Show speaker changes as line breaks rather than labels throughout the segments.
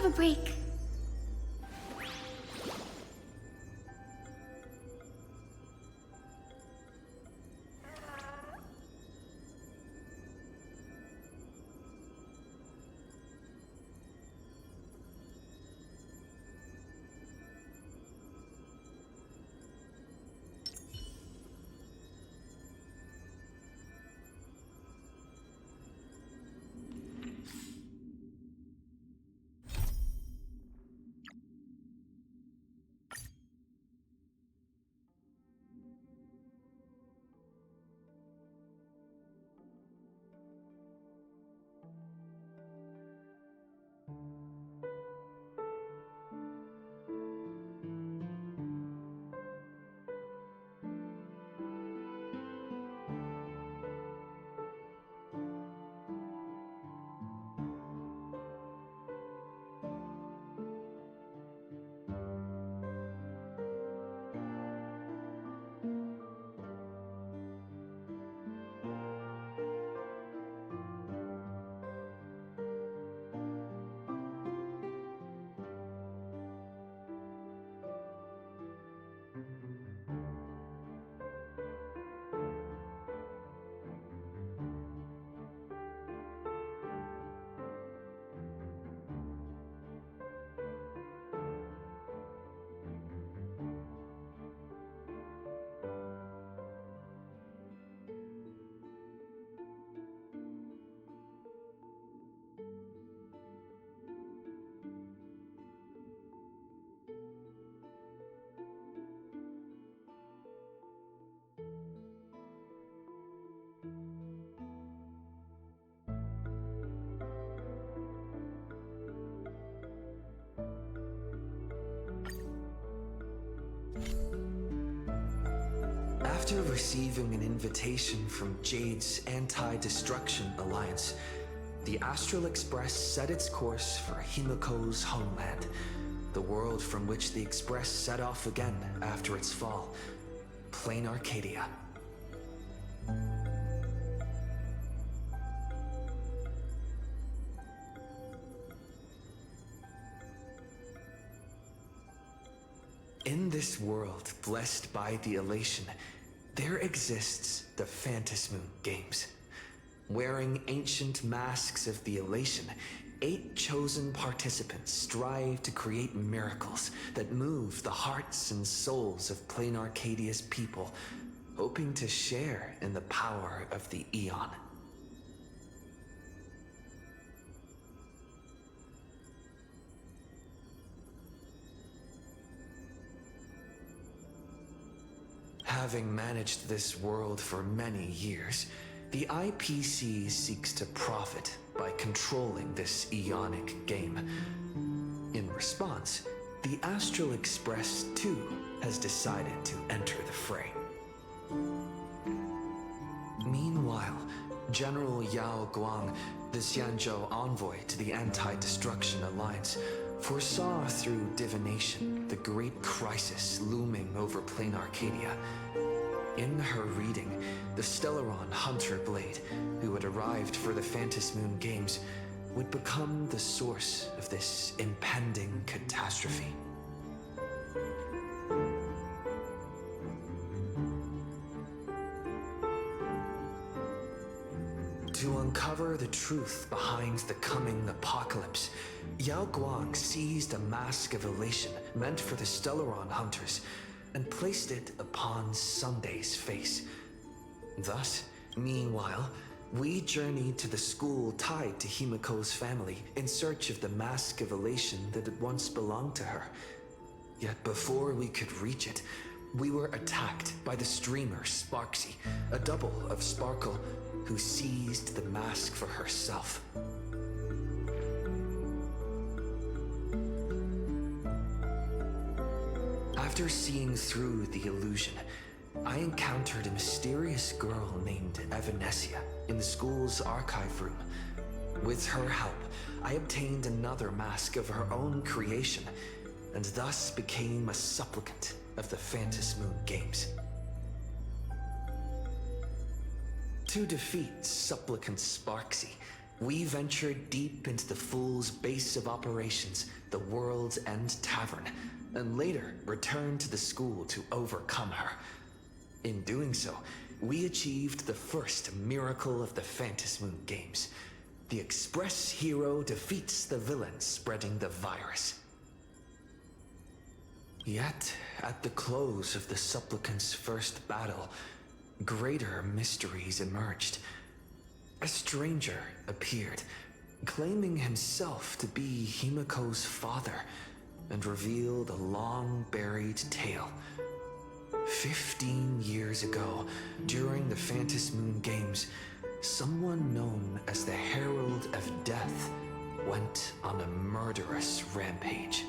have a break.
After receiving an invitation from Jade's Anti-Destruction Alliance, the Astral Express set its course for Himiko's homeland, the world from which the Express set off again after its fall, Plain Arcadia. In this world blessed by the elation, there exists the Phantasmoon Games. Wearing ancient masks of the elation, 8 chosen participants strive to create miracles that move the hearts and souls of Plain Arcadia's people, hoping to share in the power of the Eon. Having managed this world for many years, the IPC seeks to profit by controlling this Eonic game. In response, the Astral Express too has decided to enter the fray. Meanwhile, General Yao Guang, the Xianzhou envoy to the Anti-Destruction Alliance, foresaw through divination the great crisis looming over Plain Arcadia. In her reading, the Stellaron Hunter Blade, who had arrived for the Phantasmoon Games, would become the source of this impending catastrophe. To uncover the truth behind the coming apocalypse, Yao Guang seized a mask of elation meant for the Stellaron hunters and placed it upon Sunday's face. Thus, meanwhile, we journeyed to the school tied to Himiko's family in search of the mask of elation that had once belonged to her. Yet before we could reach it, we were attacked by the streamer Sparksy, a double of Sparkle, who seized the mask for herself. After seeing through the illusion, I encountered a mysterious girl named Evanesia in the school's archive room. With her help, I obtained another mask of her own creation, and thus became a supplicant of the Phantasmoon Games. To defeat supplicant Sparksy, we ventured deep into the Fool's base of operations, the World's End Tavern, and later returned to the school to overcome her. In doing so, we achieved the first miracle of the Phantasmoon games. The Express hero defeats the villain spreading the virus. Yet, at the close of the supplicant's first battle, greater mysteries emerged. A stranger appeared, claiming himself to be Himiko's father, and revealed a long-buried tale. 15 years ago, during the Phantasmoon Games, someone known as the Herald of Death went on a murderous rampage.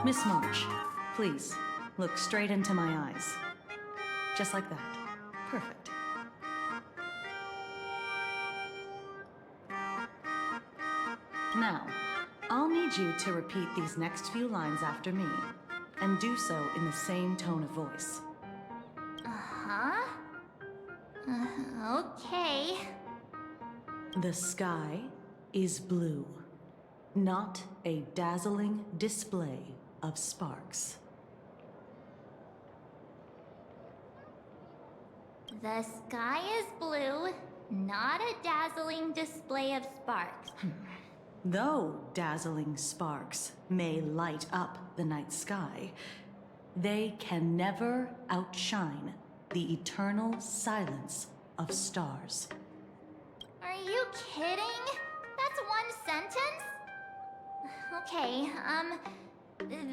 Miss March, please, look straight into my eyes. Just like that. Perfect. Now, I'll need you to repeat these next few lines after me, and do so in the same tone of voice.
Uh-huh. Okay.
The sky is blue, not a dazzling display of sparks.
The sky is blue, not a dazzling display of sparks.
Though dazzling sparks may light up the night sky, they can never outshine the eternal silence of stars.
Are you kidding? That's one sentence? Okay,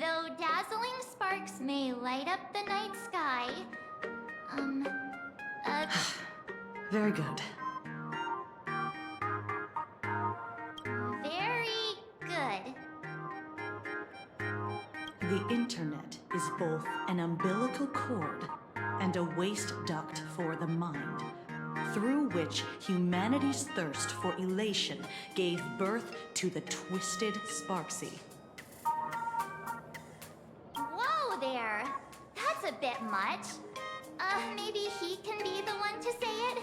though dazzling sparks may light up the night sky,
Very good.
very good.
The internet is both an umbilical cord and a waste duct for the mind, through which humanity's thirst for elation gave birth to the twisted Sparksy.
Whoa there! That's a bit much. Maybe he can be the one to say it?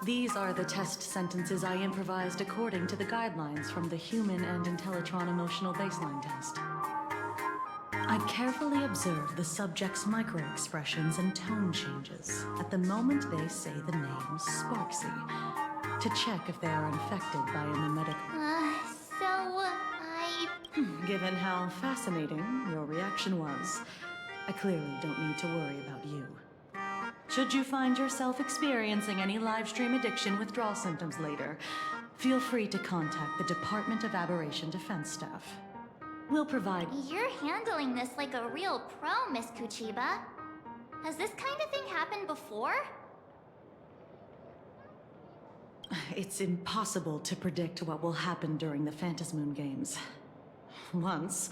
These are the test sentences I improvised according to the guidelines from the Human and Intellitron Emotional Baseline Test. I carefully observe the subject's micro-expressions and tone changes at the moment they say the name Sparksy, to check if they are infected by a mimetic. Given how fascinating your reaction was, I clearly don't need to worry about you. Should you find yourself experiencing any live stream addiction withdrawal symptoms later, feel free to contact the Department of Aberration Defense staff. We'll provide...
You're handling this like a real pro, Miss Kuchiba. Has this kind of thing happened before?
It's impossible to predict what will happen during the Phantasmoon Games. Once,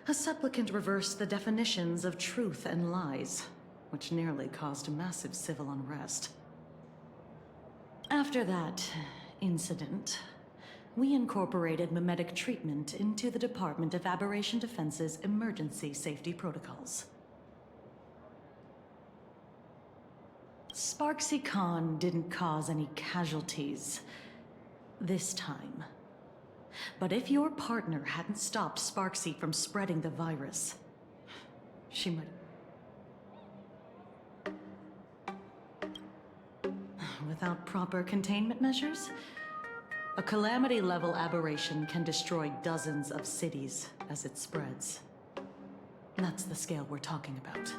a supplicant reversed the definitions of truth and lies, which nearly caused massive civil unrest. After that incident, we incorporated mimetic treatment into the Department of Aberration Defense's emergency safety protocols. Sparksy Khan didn't cause any casualties this time. But if your partner hadn't stopped Sparksy from spreading the virus, she might... Without proper containment measures, a calamity-level aberration can destroy dozens of cities as it spreads. That's the scale we're talking about.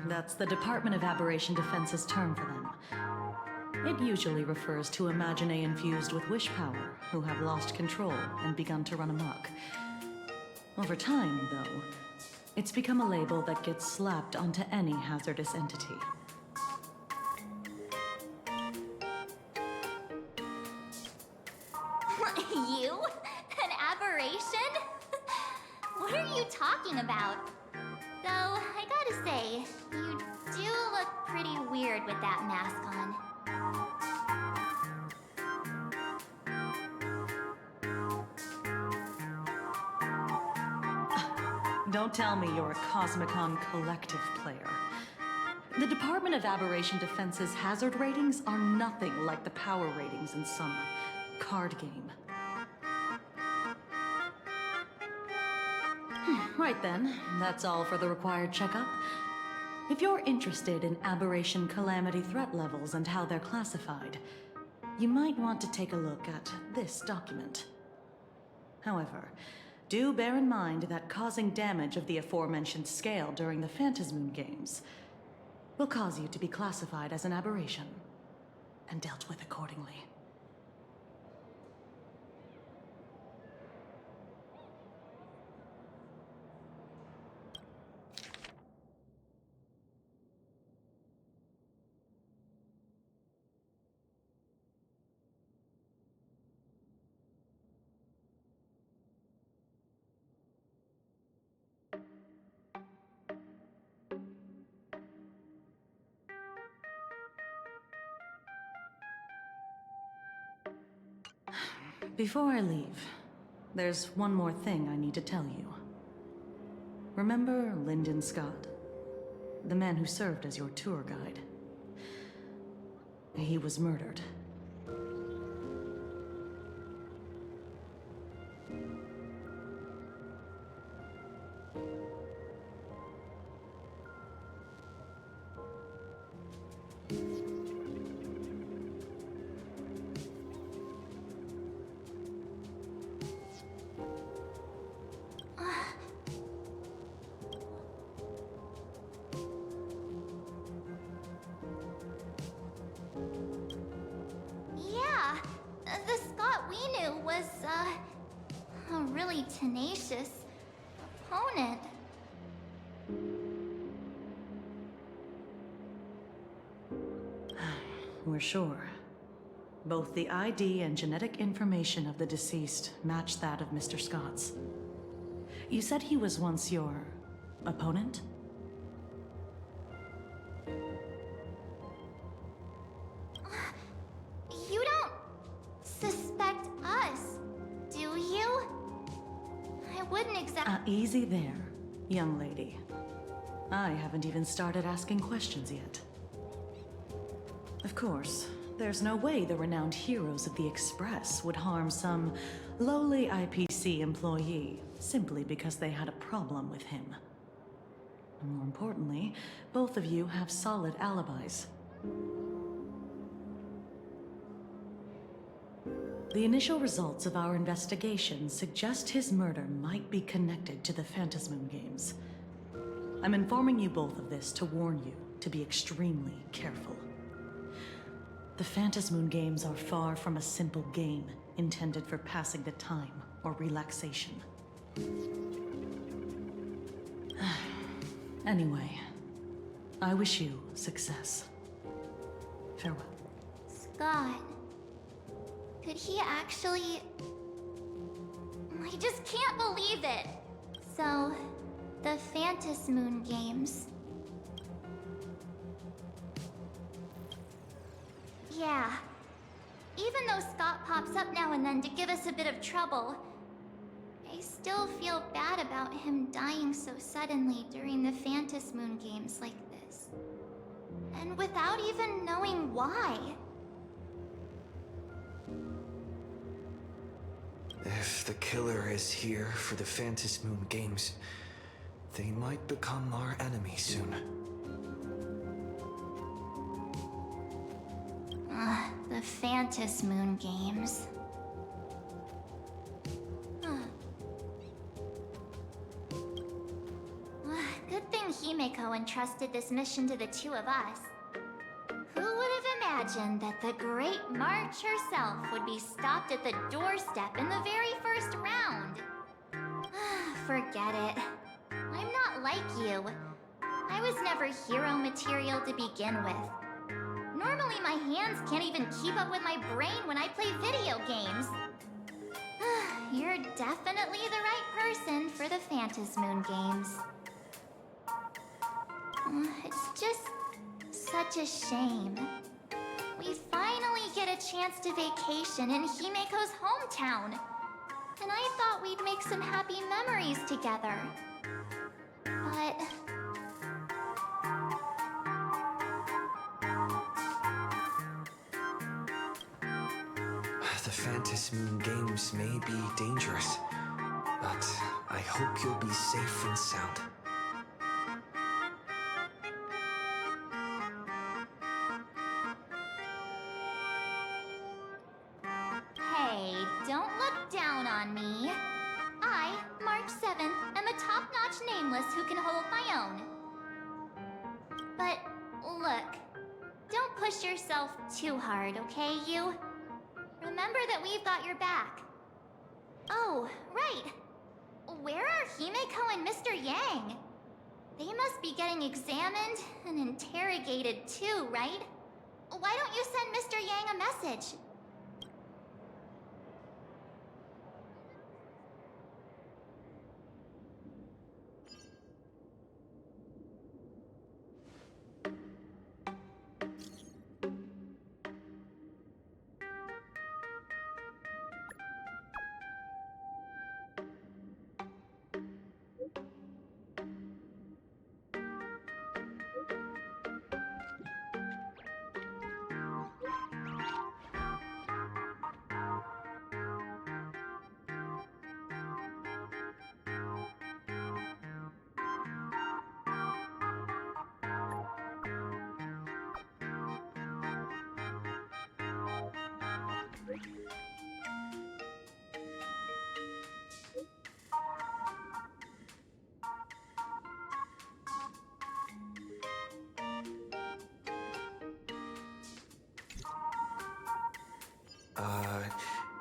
That's the Department of Aberration Defense's term for them. It usually refers to Imaginae infused with wish power who have lost control and begun to run amok. Over time, though, it's become a label that gets slapped onto any hazardous entity.
You? An aberration? What are you talking about? Though, I gotta say, you do look pretty weird with that mask on.
Don't tell me you're a Cosmicon Collective player. The Department of Aberration Defense's hazard ratings are nothing like the power ratings in some card game. Right then, that's all for the required checkup. If you're interested in aberration calamity threat levels and how they're classified, you might want to take a look at this document. However, do bear in mind that causing damage of the aforementioned scale during the Phantasmoon Games will cause you to be classified as an aberration and dealt with accordingly. Before I leave, there's one more thing I need to tell you. Remember Lyndon Scott? The man who served as your tour guide. He was murdered.
Yeah, the Scott we knew was, a really tenacious opponent.
We're sure. Both the ID and genetic information of the deceased match that of Mr. Scott's. You said he was once your opponent?
You don't suspect us, do you? I wouldn't exactly.
Easy there, young lady. I haven't even started asking questions yet. Of course, there's no way the renowned heroes of the Express would harm some lowly IPC employee simply because they had a problem with him. And more importantly, both of you have solid alibis. The initial results of our investigation suggest his murder might be connected to the Phantasmoon Games. I'm informing you both of this to warn you to be extremely careful. The Phantasmoon Games are far from a simple game, intended for passing the time or relaxation. Anyway, I wish you success. Farewell.
Scott. Could he actually... I just can't believe it! So, the Phantasy Moon games. Yeah. Even though Scott pops up now and then to give us a bit of trouble, I still feel bad about him dying so suddenly during the Phantasy Moon games like this. And without even knowing why.
If the killer is here for the Phantasy Moon games, they might become our enemy soon.
The Phantasy Moon games. Good thing Himeko entrusted this mission to the two of us. Who would have imagined that the Great March herself would be stopped at the doorstep in the very first round? Forget it. I'm not like you. I was never hero material to begin with. Normally my hands can't even keep up with my brain when I play video games. You're definitely the right person for the Phantasy Moon games. It's just such a shame. We finally get a chance to vacation in Himeko's hometown. And I thought we'd make some happy memories together. But...
The Phantasy Moon games may be dangerous, but I hope you'll be safe and sound.
Hey, don't look down on me. I, March 7th, am a top-notch nameless who can hold my own. But, look, don't push yourself too hard, okay, you? Remember that we've got your back. Oh, right. Where are Himeko and Mr. Yang? They must be getting examined and interrogated too, right? Why don't you send Mr. Yang a message?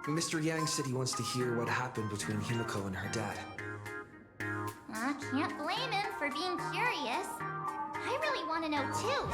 Mr. Yang said he wants to hear what happened between Himeko and her dad.
I can't blame him for being curious. I really want to know too.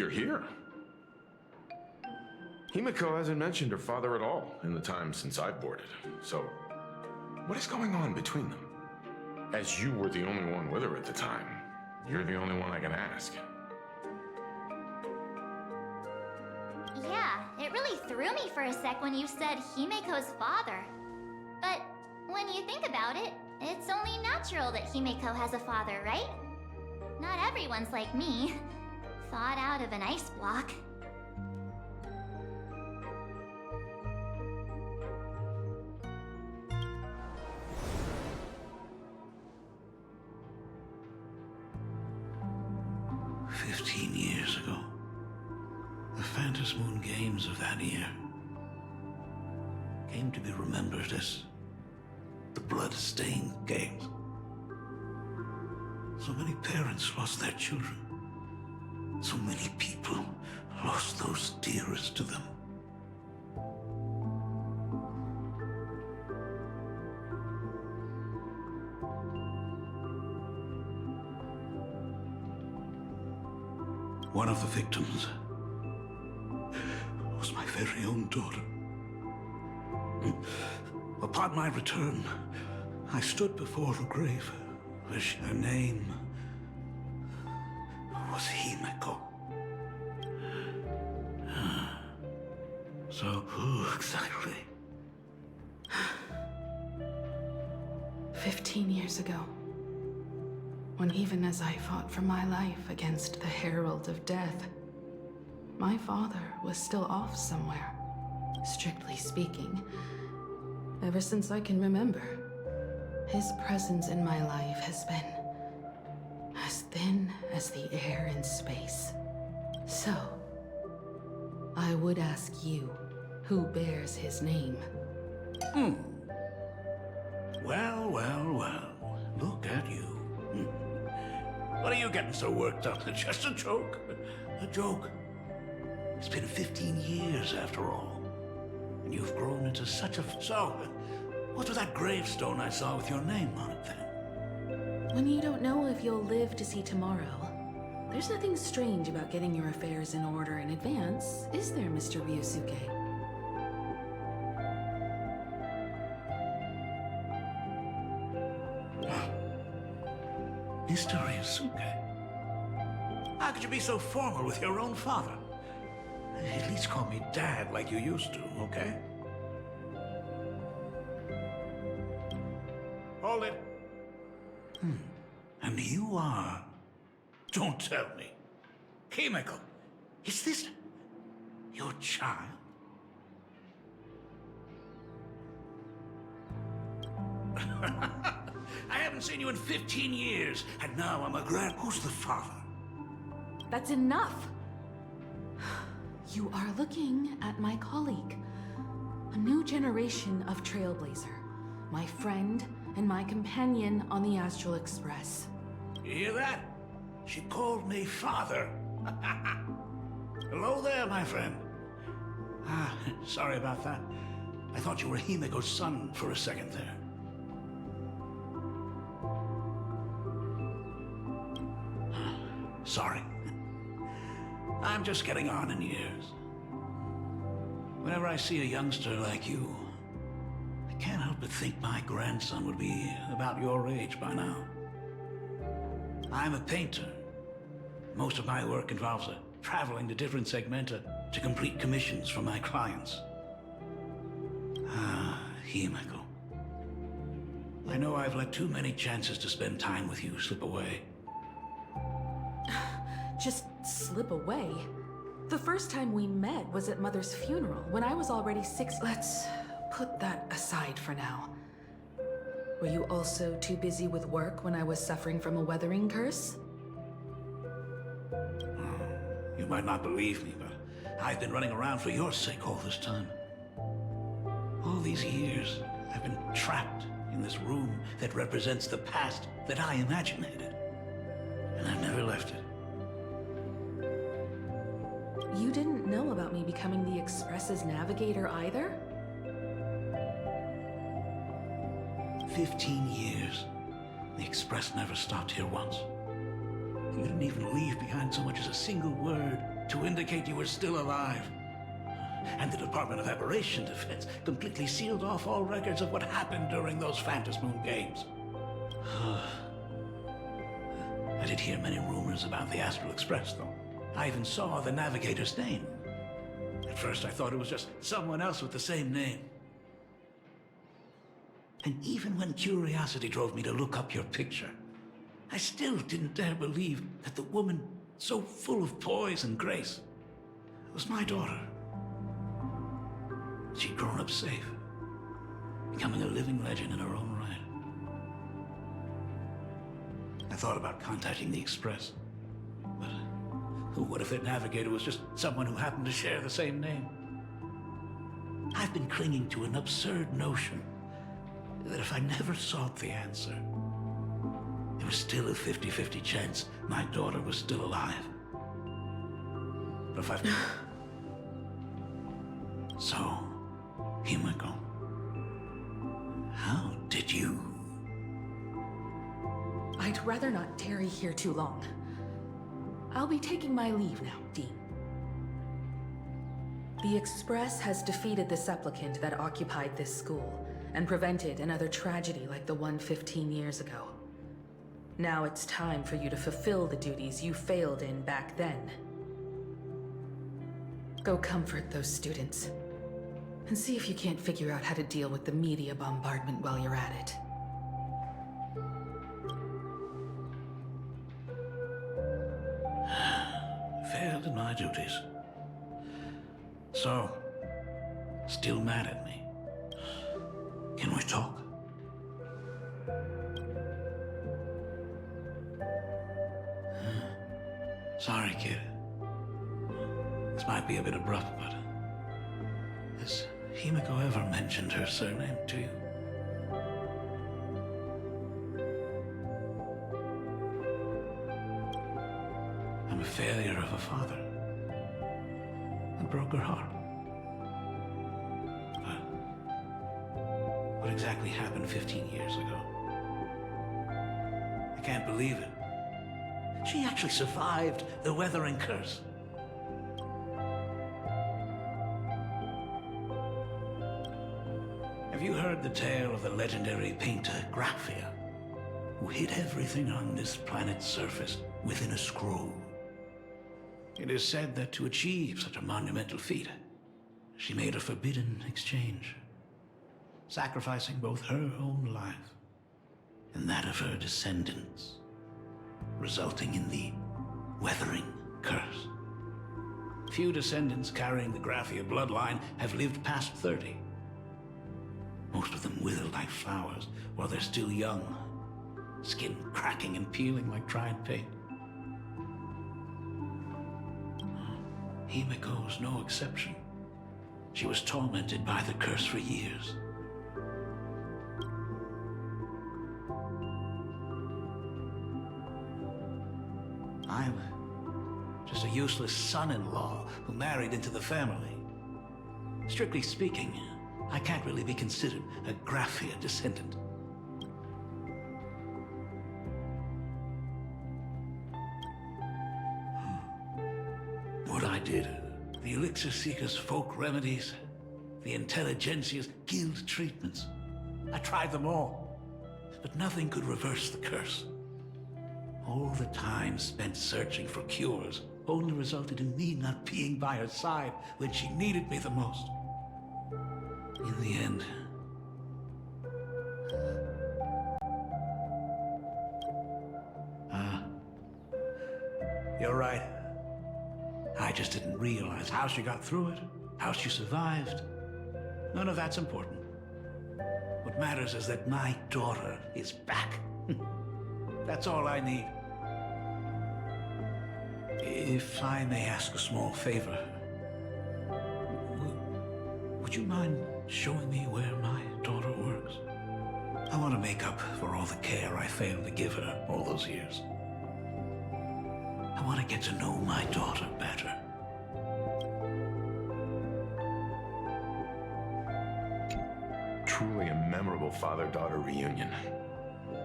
You're here. Himiko hasn't mentioned her father at all in the time since I've boarded. So, what is going on between them? As you were the only one with her at the time, you're the only one I can ask.
Yeah, it really threw me for a sec when you said Himiko's father. But when you think about it, it's only natural that Himiko has a father, right? Not everyone's like me, thawed out of an ice block.
Years ago, the Phantom Moon Games of that year came to be remembered as the Blood-Stained Games. So many parents lost their children. So many people lost those dearest to them. One of the victims was my very own daughter. Upon my return, I stood before the grave, which her name was Himiko. So who exactly?
15 years ago, when even as I fought for my life against the Herald of Death, my father was still off somewhere. Strictly speaking, ever since I can remember, his presence in my life has been as thin as the air in space. So, I would ask you, who bears his name?
Well, well, well. Look at you. What are you getting so worked up? Just a joke. A joke. It's been 15 years after all. And you've grown into such a... So, what's with that gravestone I saw with your name on it then?
When you don't know if you'll live to see tomorrow, there's nothing strange about getting your affairs in order in advance, is there, Mr. Ryusuke?
Mr. Ryusuke? How could you be so formal with your own father? At least call me Dad like you used to, okay? Hold it. And you are... Don't tell me. Himiko, is this your child? I haven't seen you in 15 years, and now I'm a grand... Who's the father?
That's enough! You are looking at my colleague, a new generation of Trailblazer, my friend and my companion on the Astral Express.
You hear that? She called me father. Hello there, my friend. Sorry about that. I thought you were Himiko's son for a second there. Sorry. I'm just getting on in years. Whenever I see a youngster like you, I can't help but think my grandson would be about your age by now. I'm a painter. Most of my work involves traveling to different segmenta to complete commissions for my clients. Himiko. I know I've let too many chances to spend time with you slip away.
Just slip away? The first time we met was at Mother's funeral, when I was already 6. Let's put that aside for now. Were you also too busy with work when I was suffering from a weathering curse?
You might not believe me, but I've been running around for your sake all this time. All these years, I've been trapped in this room that represents the past that I imaginated. And I've never left it.
You didn't know about me becoming the Express's navigator either?
15 years. The Express never stopped here once. You didn't even leave behind so much as a single word to indicate you were still alive. And the Department of Aberration Defense completely sealed off all records of what happened during those Phantom Moon games. I did hear many rumors about the Astral Express, though. I even saw the navigator's name. At first, I thought it was just someone else with the same name. And even when curiosity drove me to look up your picture, I still didn't dare believe that the woman so full of poise and grace was my daughter. She'd grown up safe, becoming a living legend in her own right. I thought about contacting the Express, but what if their navigator was just someone who happened to share the same name? I've been clinging to an absurd notion that if I never sought the answer, there was still a 50-50 chance my daughter was still alive. But if I've... So, Himiko, how did you...
I'd rather not tarry here too long. I'll be taking my leave now, Dean. The Express has defeated the supplicant that occupied this school and prevented another tragedy like the one 15 years ago. Now it's time for you to fulfill the duties you failed in back then. Go comfort those students, and see if you can't figure out how to deal with the media bombardment while you're at it.
Failed in my duties. So, still mad at me. Can we talk? Sorry, kid. This might be a bit abrupt, but... has Himiko ever mentioned her surname to you? I'm a failure of a father. I broke her heart. But what exactly happened 15 years ago? I can't believe it. She actually survived the weathering curse. Have you heard the tale of the legendary painter Graphia, who hid everything on this planet's surface within a scroll? It is said that to achieve such a monumental feat, she made a forbidden exchange, sacrificing both her own life and that of her descendants, resulting in the weathering curse. Few descendants carrying the Graphia bloodline have lived past 30. Most of them wither like flowers while they're still young, skin cracking and peeling like dried paint. Himiko was no exception. She was tormented by the curse for years. I'm just a useless son-in-law who married into the family. Strictly speaking, I can't really be considered a Graphia descendant. What I did, the Elixir Seekers' folk remedies, the Intelligentsia's guild treatments, I tried them all, but nothing could reverse the curse. All the time spent searching for cures only resulted in me not being by her side when she needed me the most. In the end, you're right. I just didn't realize how she got through it, how she survived. None of that's important. What matters is that my daughter is back. That's all I need. If I may ask a small favor, would you mind showing me where my daughter works? I want to make up for all the care I failed to give her all those years. I want to get to know my daughter better.
Truly a memorable father-daughter reunion.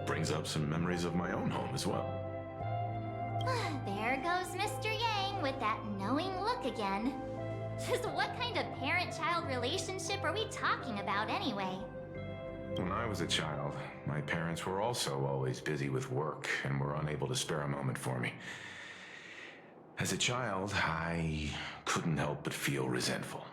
Brings up some memories of my own home as well.
There goes Mr. Yang with that knowing look again. Just what kind of parent-child relationship are we talking about anyway?
When I was a child, my parents were also always busy with work and were unable to spare a moment for me. As a child, I couldn't help but feel resentful.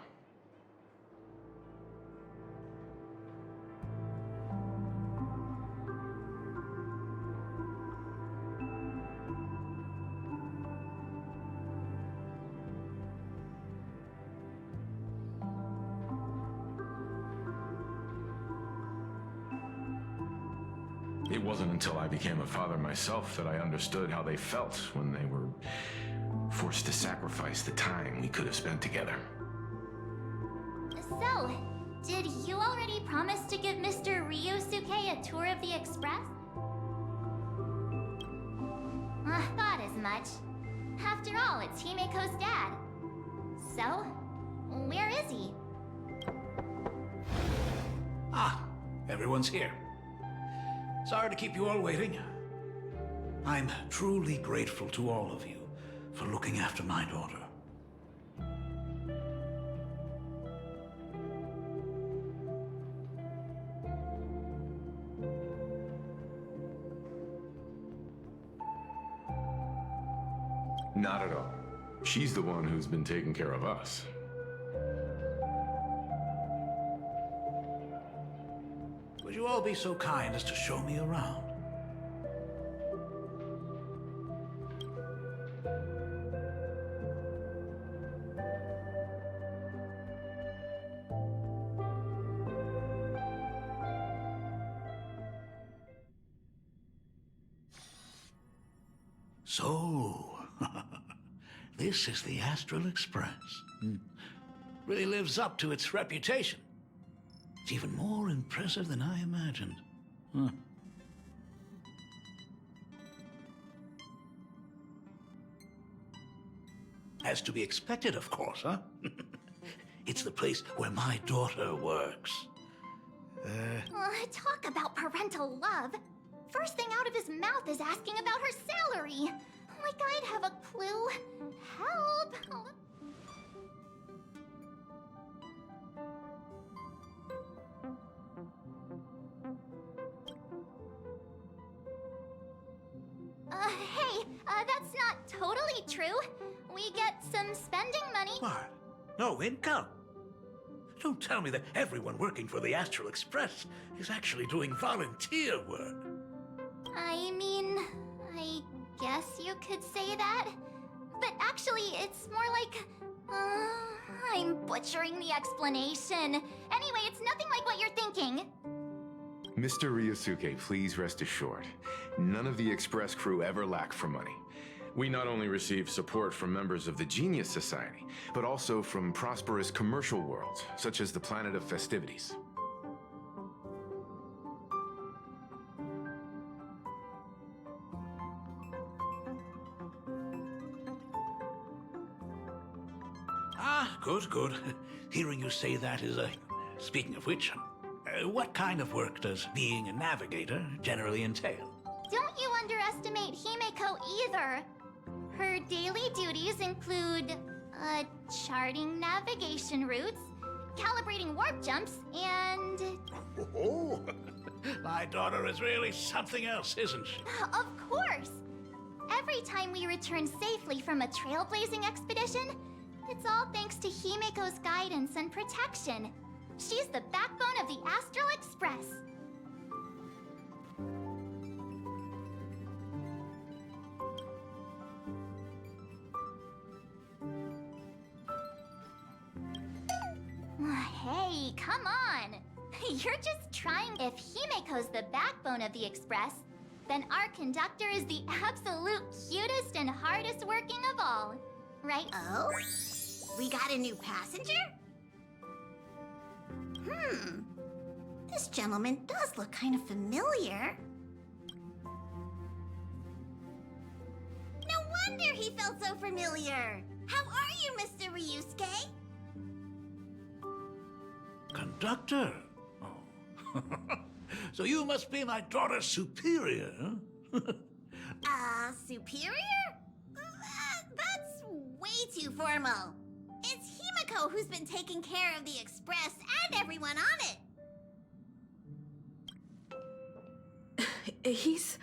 It wasn't until I became a father myself that I understood how they felt when they were forced to sacrifice the time we could have spent together.
So, did you already promise to give Mr. Ryusuke a tour of the Express? I thought as much. After all, it's Himeko's dad. So, where is he?
Ah, everyone's here. Sorry to keep you all waiting. I'm truly grateful to all of you for looking after my daughter.
Not at all. She's the one who's been taking care of us.
Would you all be so kind as to show me around? So, this is the Astral Express. Really lives up to its reputation. It's even more impressive than I imagined. As to be expected, of course, huh? It's the place where my daughter works.
Talk about parental love. First thing out of his mouth is asking about her salary. Like I'd have a clue. Help! Hey, that's not totally true. We get some spending money.
What? No income? Don't tell me that everyone working for the Astral Express is actually doing volunteer work.
I mean, I guess you could say that. But actually, it's more like... I'm butchering the explanation. Anyway, it's nothing like what you're thinking.
Mr. Ryusuke, please rest assured. None of the Express crew ever lack for money. We not only receive support from members of the Genius Society, but also from prosperous commercial worlds, such as the Planet of Festivities.
Ah, good, good. Hearing you say that is speaking of which, what kind of work does being a navigator generally entail?
Don't you underestimate Himeko either. Her daily duties include, charting navigation routes, calibrating warp jumps, and...
Oh, my daughter is really something else, isn't she?
Of course! Every time we return safely from a trailblazing expedition, it's all thanks to Himeko's guidance and protection. She's the backbone of the Astral Express. Hey, come on! You're just trying. If Himeko's the backbone of the Express, then our conductor is the absolute cutest and hardest working of all. Right?
Oh? We got a new passenger? This gentleman does look kind of familiar. No wonder he felt so familiar. How are you, Mr. Ryusuke?
Conductor? Oh. So you must be my daughter's superior, huh?
Superior? That's way too formal. It's Himiko who's been taking care of the Express and everyone on it.
He's...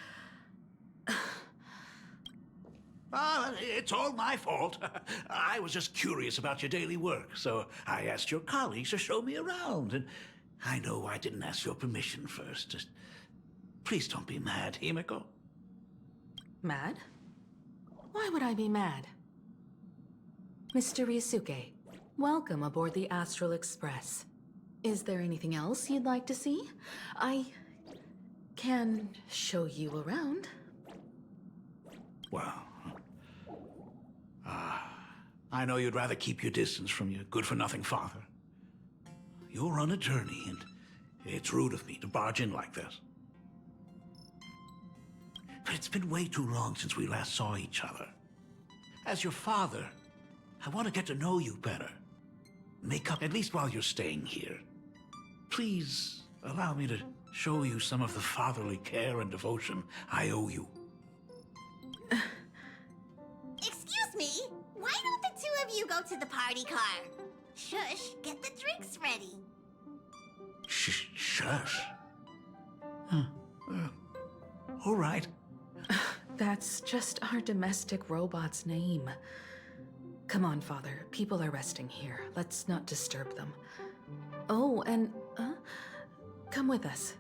It's all my fault. I was just curious about your daily work, so I asked your colleagues to show me around. And I know I didn't ask your permission first. Just please don't be mad, Himiko.
Mad? Why would I be mad? Mr. Ryusuke, welcome aboard the Astral Express. Is there anything else you'd like to see? I can show you around.
Well, I know you'd rather keep your distance from your good-for-nothing father. You're on a journey, and it's rude of me to barge in like this. But it's been way too long since we last saw each other. As your father, I want to get to know you better. Make up, at least while you're staying here. Please allow me to show you some of the fatherly care and devotion I owe you.
Excuse me? Why don't the two of you go to the party car? Shush, get the drinks ready.
Shush. All right.
That's just our domestic robot's name. Come on, Father. People are resting here. Let's not disturb them. Oh, and, come with us.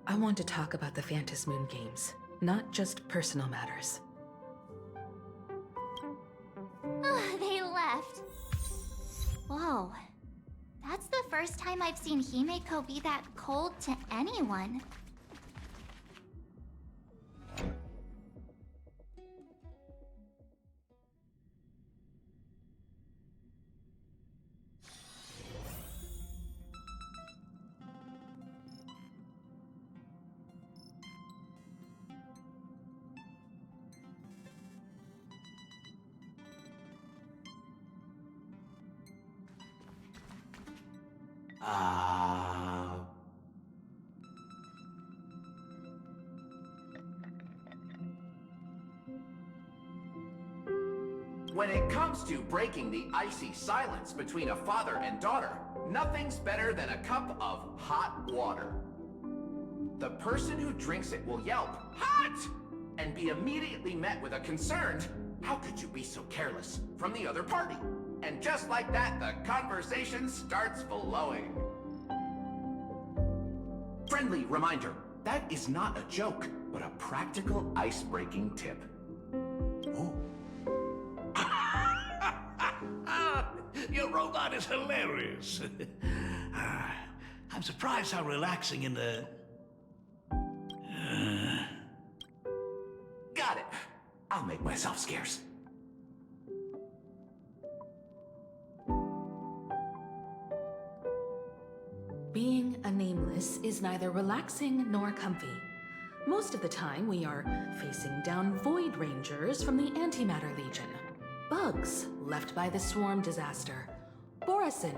I want to talk about the Phantom Moon games, not just personal matters.
They left. Whoa. That's the first time I've seen Himeko be that cold to anyone.
When it comes to breaking the icy silence between a father and daughter, nothing's better than a cup of hot water. The person who drinks it will yelp, "Hot!" and be immediately met with a concerned, "How could you be so careless?" from the other party. And just like that, the conversation starts flowing. Friendly reminder, that is not a joke, but a practical ice-breaking tip.
Oh. Your robot is hilarious. I'm surprised how relaxing and
Got it. I'll make myself scarce.
Being a nameless is neither relaxing nor comfy. Most of the time, we are facing down Void Rangers from the Antimatter Legion, bugs left by the Swarm disaster, Borisin,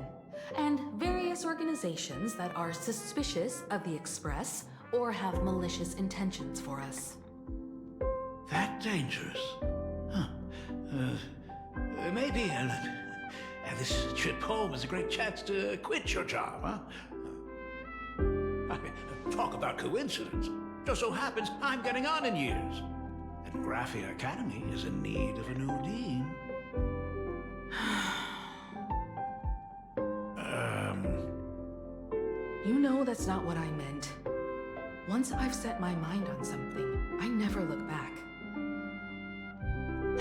and various organizations that are suspicious of the Express or have malicious intentions for us.
that dangerous. Huh. Maybe, this trip home is a great chance to quit your job, huh? Talk about coincidence. Just so happens I'm getting on in years. And Graphia Academy is in need of a new dean.
You know that's not what I meant. Once I've set my mind on something, I never look back.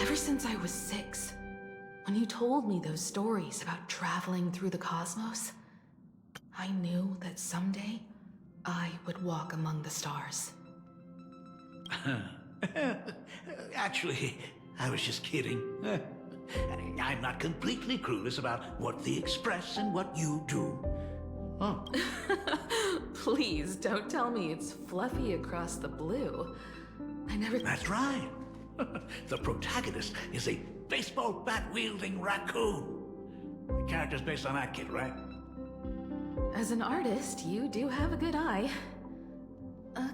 Ever since I was 6, when you told me those stories about traveling through the cosmos, I knew that someday I would walk among the stars.
Actually, I was just kidding. I'm not completely clueless about what the Express and what you do. Oh.
Please don't tell me it's fluffy across the blue. I never...
That's right. The protagonist is a baseball bat-wielding raccoon. The character's based on that kid, right?
As an artist, you do have a good eye.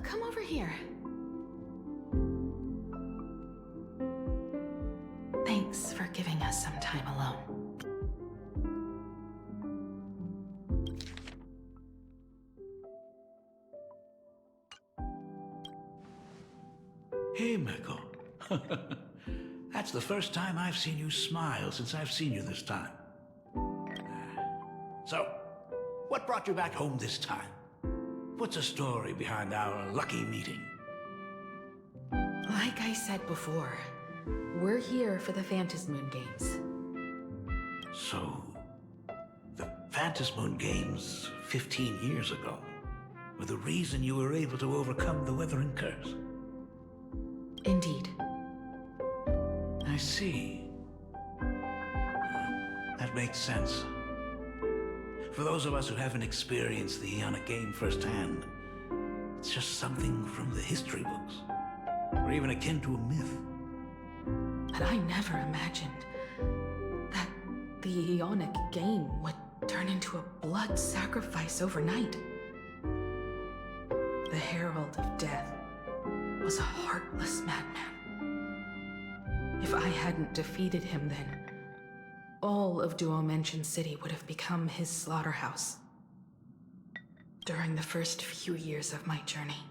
come over here. Thanks for giving us some time alone.
Hey, Miko. That's the first time I've seen you smile since I've seen you this time. So, what brought you back home this time? What's the story behind our lucky meeting?
Like I said before, we're here for the Phantasmoon Games.
So, the Phantasmoon Games 15 years ago were the reason you were able to overcome the Weathering Curse?
Indeed.
I see. That makes sense. For those of us who haven't experienced the Ionic game firsthand, it's just something from the history books, or even akin to a myth.
But I never imagined that the Ionic game would turn into a blood sacrifice overnight. The Herald of Death was a heartless madman. If I hadn't defeated him then, all of Duomension City would have become his slaughterhouse. During the first few years of my journey,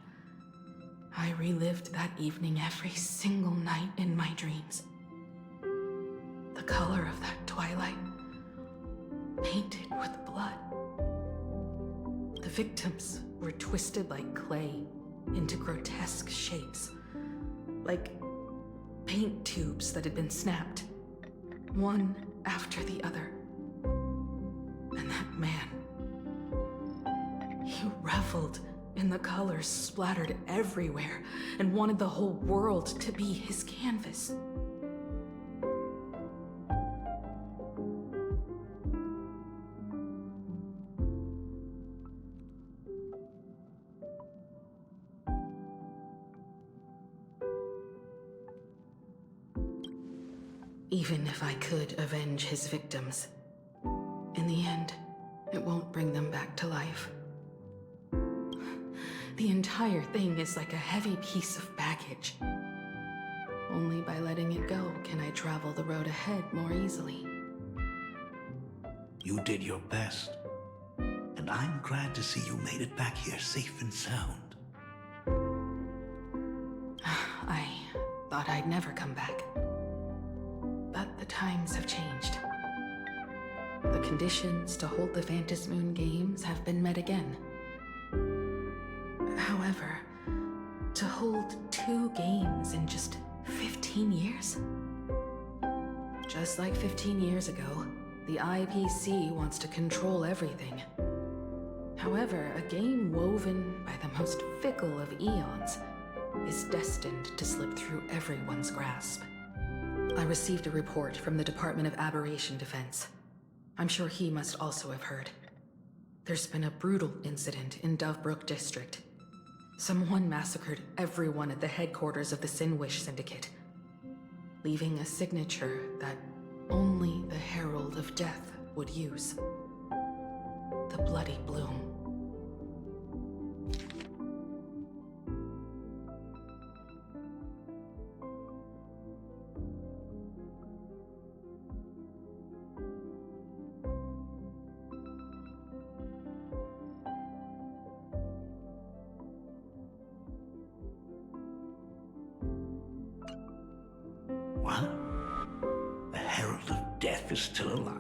I relived that evening every single night in my dreams. The color of that twilight, painted with blood. The victims were twisted like clay into grotesque shapes, like paint tubes that had been snapped, one after the other. And that man, he reveled in the colors splattered everywhere and wanted the whole world to be his canvas. Even if I could avenge his victims, in the end, it won't bring them back to life. The entire thing is like a heavy piece of baggage. Only by letting it go can I travel the road ahead more easily.
You did your best, and I'm glad to see you made it back here safe and sound.
I thought I'd never come back. But the times have changed. The conditions to hold the Phantasmoon Games have been met again. However, to hold 2 games in just 15 years? Just like 15 years ago, the IPC wants to control everything. However, a game woven by the most fickle of eons is destined to slip through everyone's grasp. I received a report from the Department of Aberration Defense. I'm sure he must also have heard. There's been a brutal incident in Dovebrook District. Someone massacred everyone at the headquarters of the Sinwish Syndicate, leaving a signature that only the Herald of Death would use. The Bloody Bloom.
What? The Herald of Death is still alive.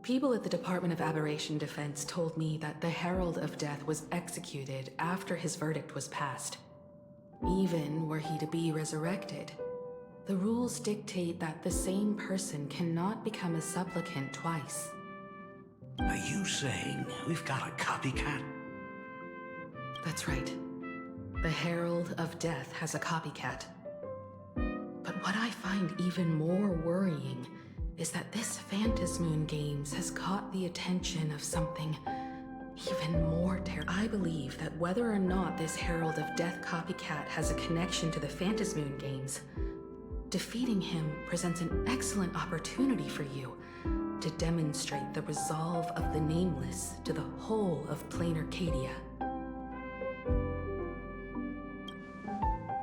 People at the Department of Aberration Defense told me that the Herald of Death was executed after his verdict was passed. Even were he to be resurrected, the rules dictate that the same person cannot become a supplicant twice.
Are you saying we've got a copycat?
That's right. The Herald of Death has a copycat. But what I find even more worrying is that this Phantasmoon Games has caught the attention of something even more terrible. I believe that whether or not this Herald of Death copycat has a connection to the Phantasmoon Games, Defeating him presents an excellent opportunity for you to demonstrate the resolve of the Nameless to the whole of Plain Arcadia.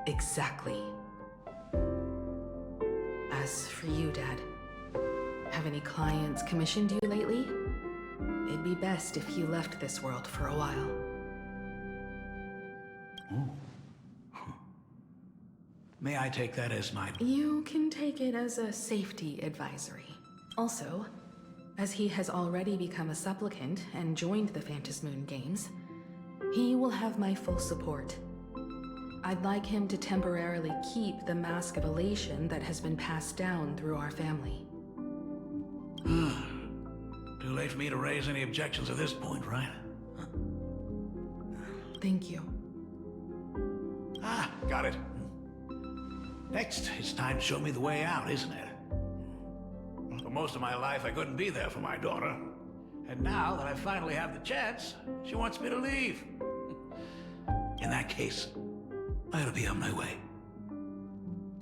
Exactly. As for you, Dad, have any clients commissioned you lately? It'd be best if you left this world for a while.
May I take that as my...
You can take it as a safety advisory. Also, as he has already become a supplicant and joined the Phantasmoon Games, he will have my full support. I'd like him to temporarily keep the Mask of Elation that has been passed down through our family.
Too late for me to raise any objections at this point, right?
Thank you.
Ah, got it. Next, it's time to show me the way out, isn't it? For most of my life, I couldn't be there for my daughter. And now that I finally have the chance, she wants me to leave. In that case, I ought to be on my way.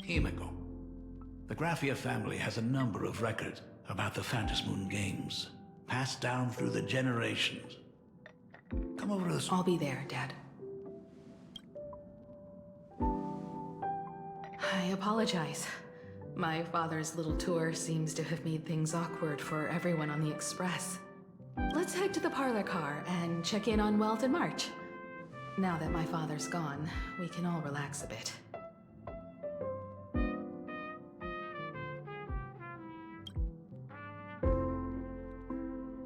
Himiko. The Graphia family has a number of records about the Phantasmoon Games, passed down through the generations. Come over to this...
I'll be there, Dad. I apologize. My father's little tour seems to have made things awkward for everyone on the Express. Let's head to the parlor car and check in on Welt and March. Now that my father's gone, we can all relax a bit.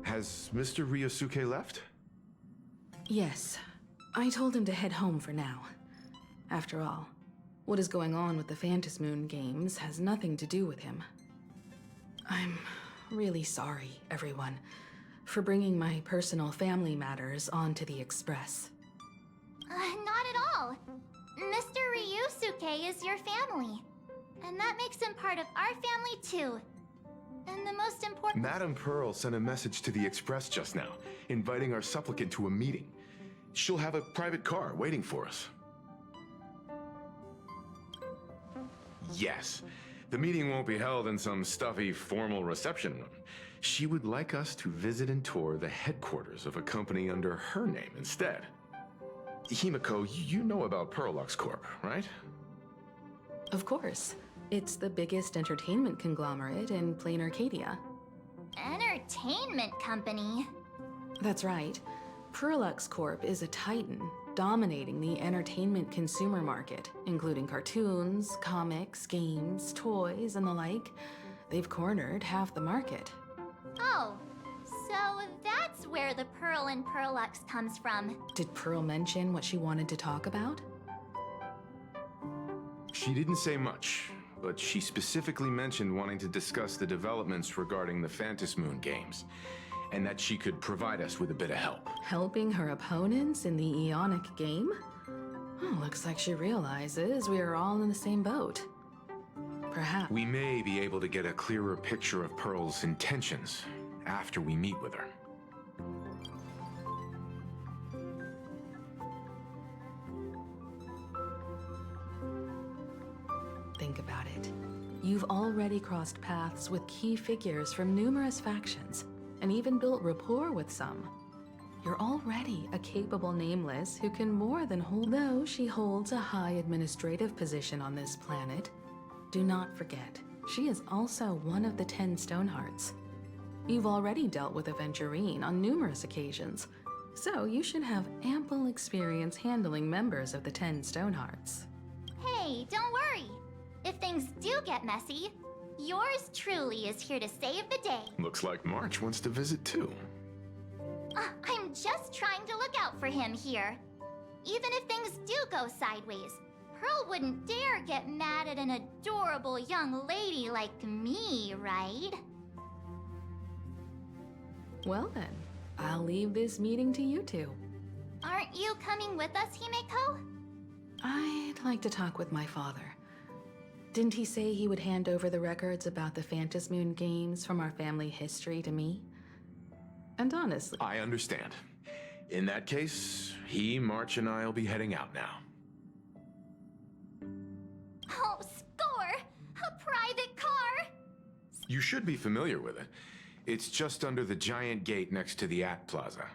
Has Mr. Ryosuke left?
Yes. I told him to head home for now. After all, what is going on with the Phantasmoon Games has nothing to do with him. I'm really sorry, everyone, for bringing my personal family matters onto the Express.
Not at all. Mr. Ryusuke is your family. And that makes him part of our family too. And the most important...
Madame Pearl sent a message to the Express just now, inviting our supplicant to a meeting. She'll have a private car waiting for us. Yes. The meeting won't be held in some stuffy, formal reception room. She would like us to visit and tour the headquarters of a company under her name instead. Himiko, you know about Pearlux Corp, right?
Of course. It's the biggest entertainment conglomerate in Plain Arcadia.
Entertainment company?
That's right. Pearlux Corp is a titan, dominating the entertainment consumer market, including cartoons, comics, games, toys, and the like. They've cornered half the market.
Oh, so that's where the Pearl in Pearlux comes from.
Did Pearl mention what she wanted to talk about?
She didn't say much, but she specifically mentioned wanting to discuss the developments regarding the Phantasmoon Games, and that she could provide us with a bit of help.
Helping her opponents in the Eonic game? Oh, looks like she realizes we are all in the same boat. Perhaps...
We may be able to get a clearer picture of Pearl's intentions after we meet with her.
Think about it. You've already crossed paths with key figures from numerous factions, and even built rapport with some. You're already a capable Nameless who can more than hold... Though she holds a high administrative position on this planet, do not forget, she is also one of the 10 Stonehearts. You've already dealt with Aventurine on numerous occasions, so you should have ample experience handling members of the 10 Stonehearts.
Hey, don't worry. If things do get messy, yours truly is here to save the day.
Looks like March wants to visit too.
I'm just trying to look out for him here. Even if things do go sideways, Pearl wouldn't dare get mad at an adorable young lady like me, right?
Well then, I'll leave this meeting to you two.
Aren't you coming with us, Himeko?
I'd like to talk with my father. Didn't he say he would hand over the records about the Phantasmoon Games from our family history to me? And honestly...
I understand. In that case, March, and I'll be heading out now.
Oh, score!
You should be familiar with it. It's just under the giant gate next to the At Plaza.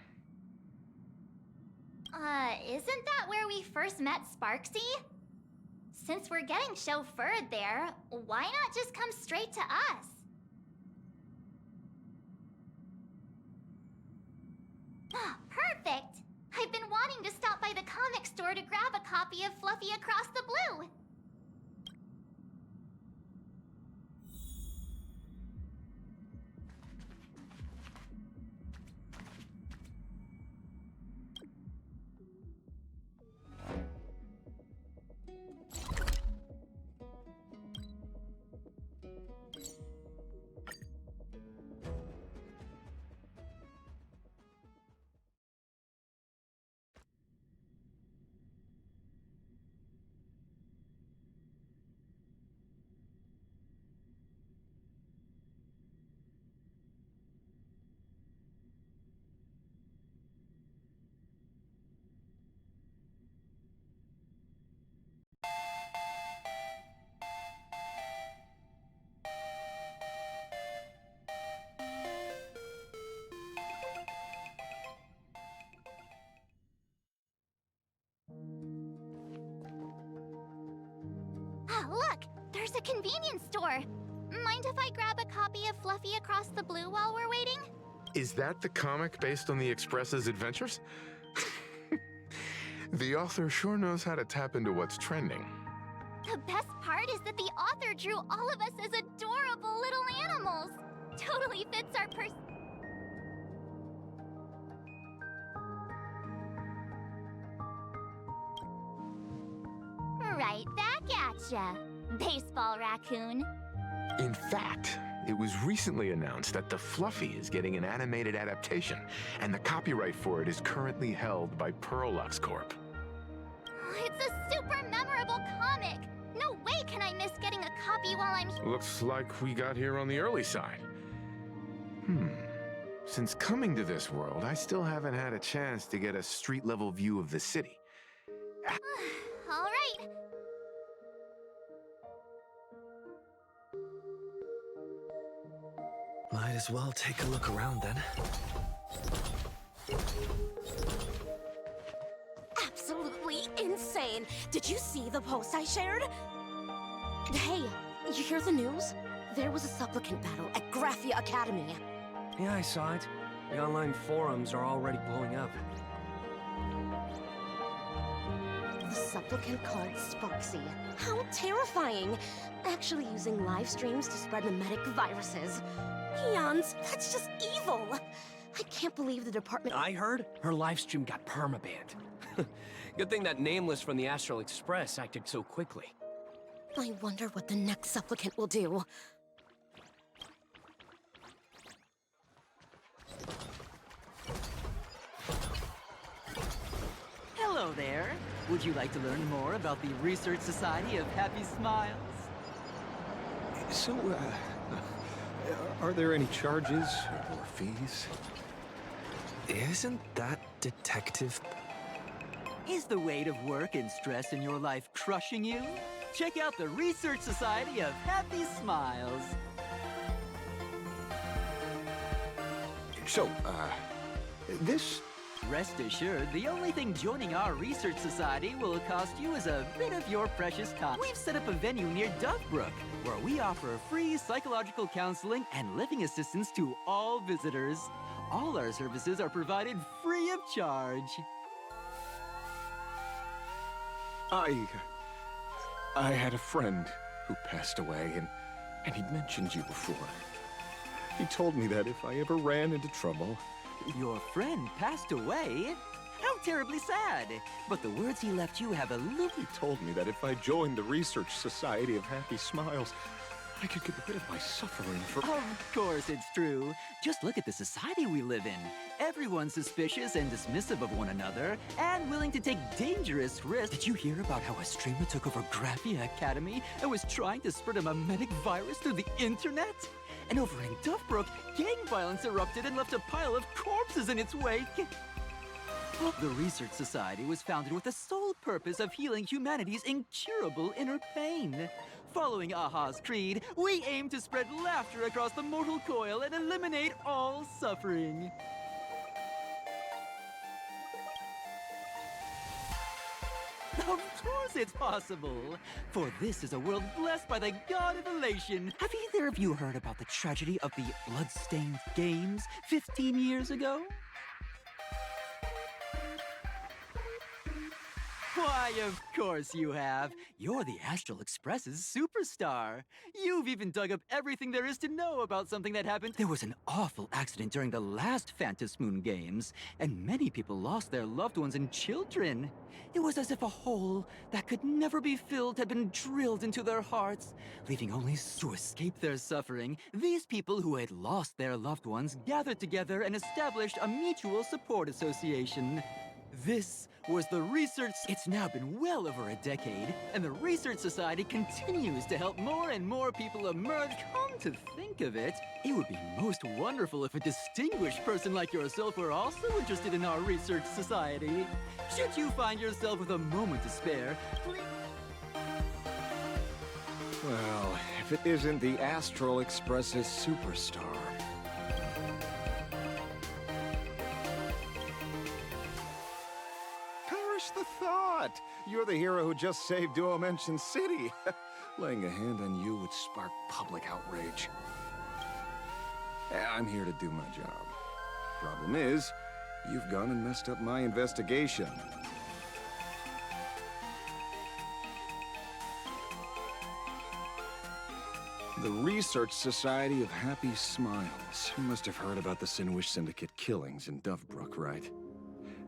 Isn't that where we first met Sparksy? Since we're getting chauffeured there, why not just come straight to us? Perfect! I've been wanting to stop by the comic store to grab a copy of Fluffy Across the Blue. Look! There's a convenience store! Mind if I grab a copy of Fluffy Across the Blue while we're waiting?
Is that the comic based on the Express's adventures? The author sure knows how to tap into what's trending.
The best part is that the author drew all of us as adorable little animals! Totally fits our Right back at ya, baseball raccoon.
In fact, it was recently announced that the Fluffy is getting an animated adaptation, and the copyright for it is currently held by Pearlux Corp.
It's a super memorable comic! No way can I miss getting a copy while I'm here.
Looks like we got here on the early side. Since coming to this world, I still haven't had a chance to get a street-level view of the city.
All right.
Might as well take a look around then.
Absolutely insane. Did you see the post I shared? Hey, you hear the news? There was a supplicant battle at Graphia Academy.
Yeah, I saw it. The online forums are already blowing up.
The supplicant called Sparksy. How terrifying! Actually using live streams to spread mimetic viruses. Eons, that's just evil! I can't believe the department—
I heard her livestream got permabanned. Good thing that Nameless from the Astral Express acted so quickly.
I wonder what the next supplicant will do.
Hello there. Would you like to learn more about the Research Society of Happy Smiles?
So, are there any charges or fees?
Isn't that Detective?
Is the weight of work and stress in your life crushing you? Check out the Research Society of Happy Smiles.
So, this...
Rest assured, the only thing joining our research society will cost you is a bit of your precious time. We've set up a venue near Dovebrook, where we offer free psychological counseling and living assistance to all visitors. All our services are provided free of charge.
I had a friend who passed away, and he'd mentioned you before. He told me that if I ever ran into trouble...
Your friend passed away? How terribly sad. But the words he left you have a loop.
He told me that if I joined the Research Society of Happy Smiles, I could get rid of my suffering for...
Of course it's true. Just look at the society we live in. Everyone's suspicious and dismissive of one another, and willing to take dangerous risks. Did you hear about how a streamer took over Graphia Academy and was trying to spread a mimetic virus through the internet? And over in Dovebrook, gang violence erupted and left a pile of corpses in its wake. The Research Society was founded with the sole purpose of healing humanity's incurable inner pain. Following Aha's creed, we aim to spread laughter across the mortal coil and eliminate all suffering. Of course it's possible! For this is a world blessed by the god of elation. Have either of you heard about the tragedy of the Bloodstained Games 15 years ago? Why, of course you have. You're the Astral Express's superstar. You've even dug up everything there is to know about something that happened. There was an awful accident during the last Phantom Moon Games, and many people lost their loved ones and children. It was as if a hole that could never be filled had been drilled into their hearts, leaving only to escape their suffering. These people who had lost their loved ones gathered together and established a mutual support association. This was the Research... It's now been well over a decade, and the Research Society continues to help more and more people emerge. Come to think of it, it would be most wonderful if a distinguished person like yourself were also interested in our Research Society. Should you find yourself with a moment to spare, please...
Well, if it isn't the Astral Express's superstar. The thought! You're the hero who just saved Duo Mention City. Laying a hand on you would spark public outrage. I'm here to do my job. Problem is, you've gone and messed up my investigation. The Research Society of Happy Smiles. You must have heard about the Sinwish Syndicate killings in Dovebrook, right?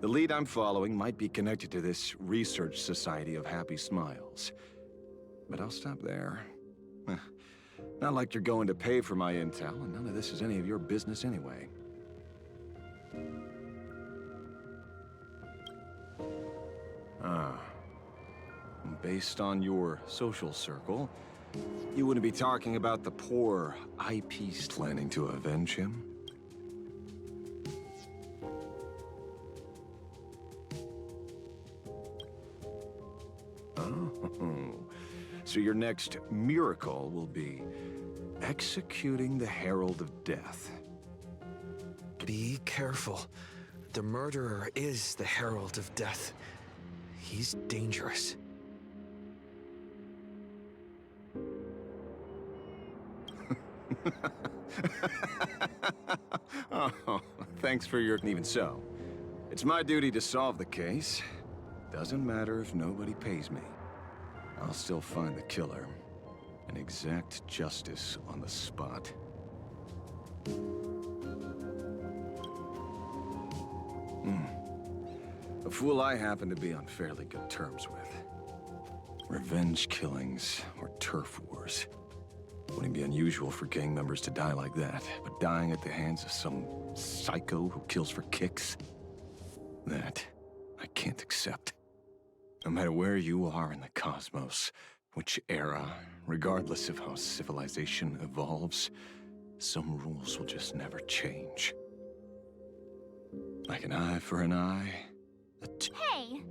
The lead I'm following might be connected to this Research Society of Happy Smiles. But I'll stop there. Not like you're going to pay for my intel, and none of this is any of your business anyway. Based on your social circle, you wouldn't be talking about the poor eyepiece planning to avenge him? So your next miracle will be executing the Herald of Death.
Be careful. The murderer is the Herald of Death. He's dangerous.
Oh, thanks for your... Even so, it's my duty to solve the case. Doesn't matter if nobody pays me. I'll still find the killer and exact justice on the spot. A fool I happen to be on fairly good terms with. Revenge killings or turf wars. Wouldn't be unusual for gang members to die like that, but dying at the hands of some psycho who kills for kicks? That I can't accept. No matter where you are in the cosmos, which era, regardless of how civilization evolves, some rules will just never change. Like an eye for an eye.
Hey,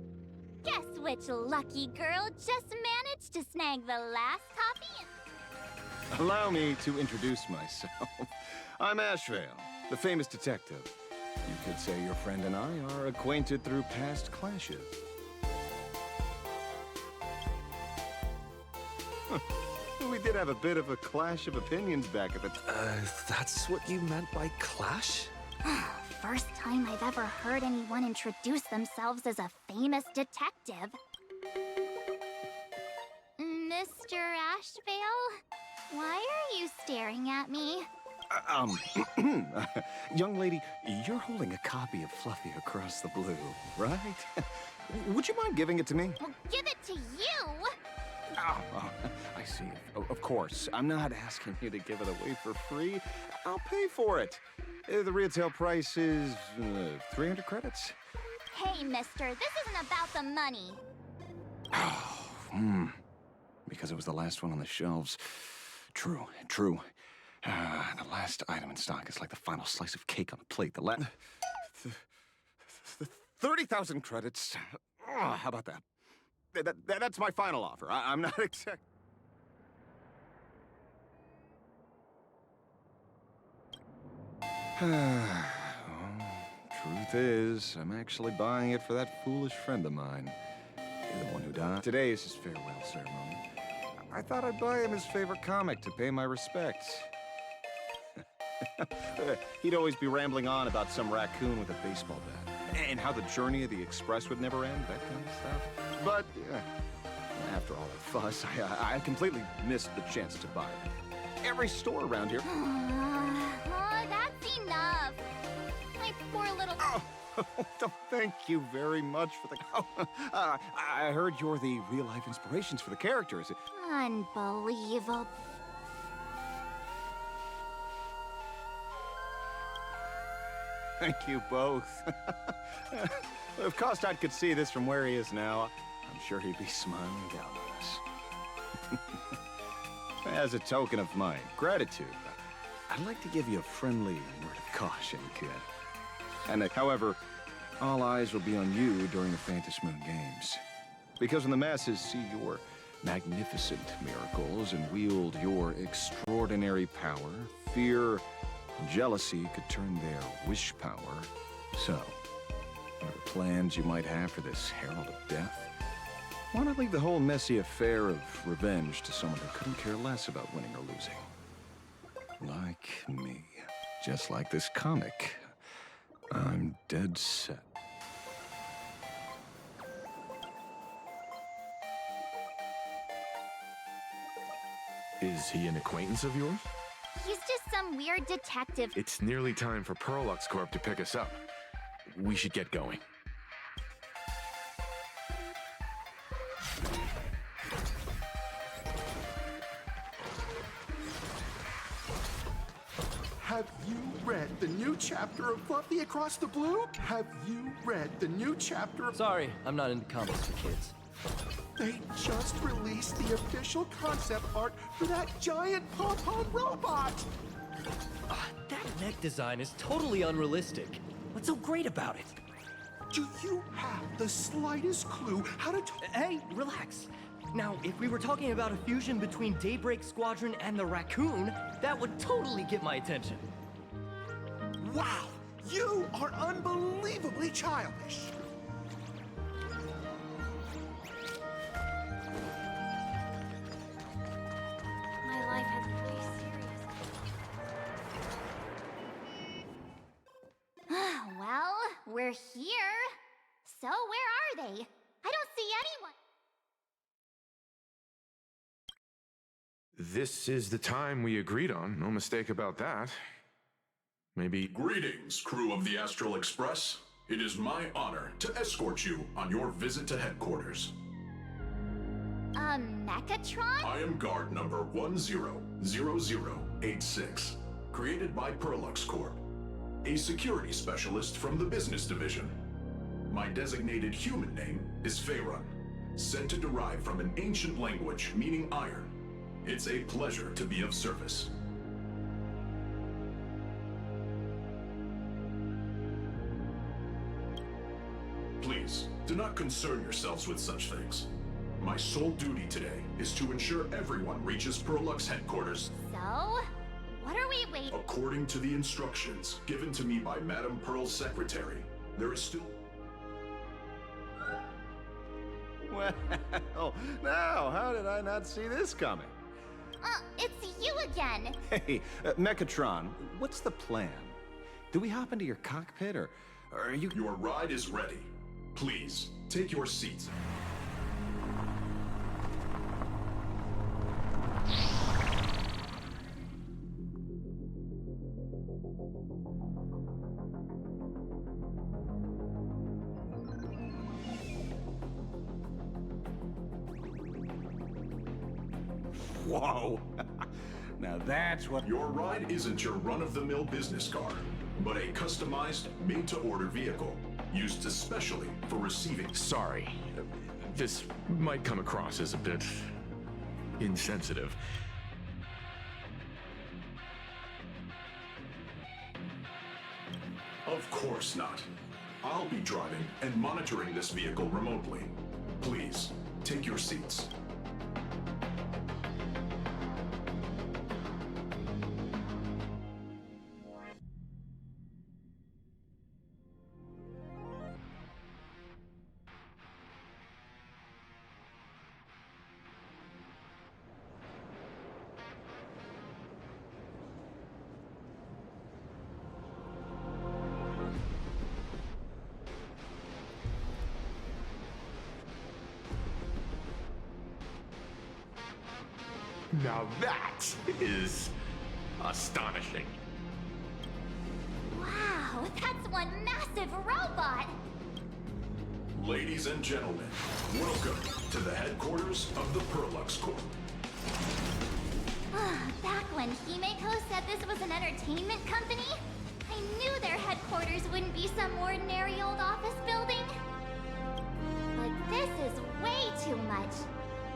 guess which lucky girl just managed to snag the last copy?
Allow me to introduce myself. I'm Ashvale, the famous detective. You could say your friend and I are acquainted through past clashes. We did have a bit of a clash of opinions back at the
That's what you meant by clash?
First time I've ever heard anyone introduce themselves as a famous detective. Mr. Ashvale? Why are you staring at me?
Young lady, you're holding a copy of Fluffy Across the Blue, right? Would you mind giving it to me?
Well, give it to you!
Oh, I see. Of course. I'm not asking you to give it away for free. I'll pay for it. The retail price is 300 credits.
Hey, mister, this isn't about the money.
Oh, because it was the last one on the shelves. True. The last item in stock is like the final slice of cake on a plate. 30,000 credits. Oh, how about that? That's my final offer. I'm not exact. Truth is, I'm actually buying it for that foolish friend of mine. The one who died. Today is his farewell ceremony. I thought I'd buy him his favorite comic to pay my respects. He'd always be rambling on about some raccoon with a baseball bat, and how the journey of the Express would never end, that kind of stuff. But, after all that fuss, I completely missed the chance to buy it. Every store around here...
Oh, that's enough. My poor little...
Thank you very much for the... I heard you're the real-life inspirations for the characters.
Unbelievable.
Thank you both. If Kostad could see this from where he is now, I'm sure he'd be smiling down on us. As a token of my gratitude, I'd like to give you a friendly word of caution, kid. And however, all eyes will be on you during the Phantom Moon Games. Because when the masses see your magnificent miracles and wield your extraordinary power, fear and jealousy could turn their wish power. So, whatever plans you might have for this Herald of Death, why not leave the whole messy affair of revenge to someone who couldn't care less about winning or losing? Like me. Just like this comic. I'm dead set.
Is he an acquaintance of yours?
He's just some weird detective.
It's nearly time for Prolux Corp to pick us up. We should get going.
Have you read the new chapter of Fluffy Across the Blue? Have you read the new chapter of...
Sorry, I'm not into comics for kids.
They just released the official concept art for that giant pom-pom robot!
That neck design is totally unrealistic. What's so great about it?
Do you have the slightest clue how to...
Hey, relax. Now, if we were talking about a fusion between Daybreak Squadron and the Raccoon, that would totally get my attention.
Wow! You are unbelievably childish!
My life has been very serious. Well, we're here. So where are they? I don't see anyone.
This is the time we agreed on, no mistake about that. Maybe...
Greetings, crew of the Astral Express. It is my honor to escort you on your visit to headquarters.
Mechatron?
I am guard number 100086, created by Prolux Corp, a security specialist from the business division. My designated human name is Faerun, said to derive from an ancient language meaning iron. It's a pleasure to be of service. Please, do not concern yourselves with such things. My sole duty today is to ensure everyone reaches Prolux headquarters.
So? What are we waiting?
According to the instructions given to me by Madame Pearl's secretary, there is still...
Well, now, how did I not see this coming?
It's you again.
Hey, Mechatron, what's the plan? Do we hop into your cockpit, or are you...
Your ride is ready. Please, take your seats.
Whoa! Now that's what...
Your ride isn't your run-of-the-mill business car, but a customized, made-to-order vehicle, used especially for receiving...
Sorry. This might come across as a bit... insensitive.
Of course not. I'll be driving and monitoring this vehicle remotely. Please, take your seats.
Now that is astonishing.
Wow, that's one massive robot!
Ladies and gentlemen, welcome to the headquarters of the Perlux Corp.
Back when Himeko said this was an entertainment company, I knew their headquarters wouldn't be some ordinary old office building. But this is way too much.